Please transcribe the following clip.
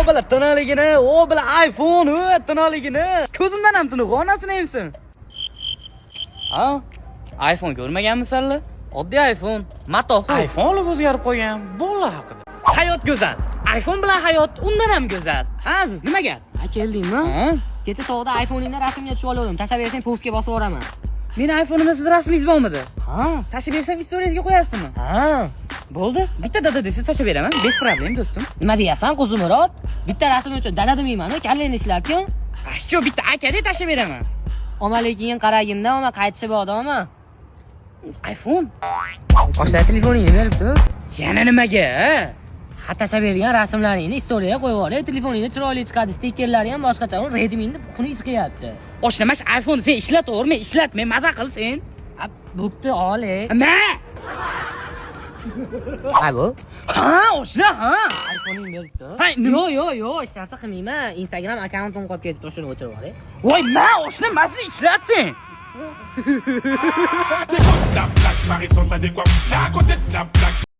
bala tanaligini, o bala iPhone, tanaligini. Ko'zimdan ham tiniq, onasini emsin. Ha? iPhone ko'rmaganmisanlar? Oddiy iPhone, matoh. iPhone olib o'zgarib qo'ygan. Bola haqida. Hayot go'zal. iPhone bilan hayot undan ham go'zal. Ha, Aziz, nima gap? Keldingmi? Ha? Kecha tog'da iPhone'ingni rasmga tushib oldim. Tashlab bersang postga bosib yuboraman. Meni iPhone'imda siz rasmingiz bormidi? Ha? Tashib bersam storiyasiga qo'yasizmi? Ha. Bo'ldi. Bitta dada desa tashib beraman. Bez problem, do'stim. Nima deyapsan, Quzumurod? Bitta rasm uchun dada demayman, kallangni ishlatgan. Shu bitta akada tashib beraman. Omalekin qaraginda, oma qaytishib odammi? iPhone? Boshqa telefoningni beribdi. Yana nimaga? Xatashab bergan rasmlaringni istoriyaga qo'yib yuboray. Telefoningni chiroyli chiqadi, stikerlari ham boshqacha. Redmi'ni xunuk chiqyapti. Oshna mash iPhone sen ishlataverma, ishlatma, maza qil sen. Bo'pti, olay. Nima? Ha bu? Ha, oshna, ha. iPhone'ing beribdi. Ha, nima? Yo'q, hech narsa qilmayman. Instagram akkauntim qolib ketibdi, shuni o'chirib yuboray. Voy, ma, oshna, masni ishlatsin. La plaque, Marisol, ça décoiffe. La côté de la plaque.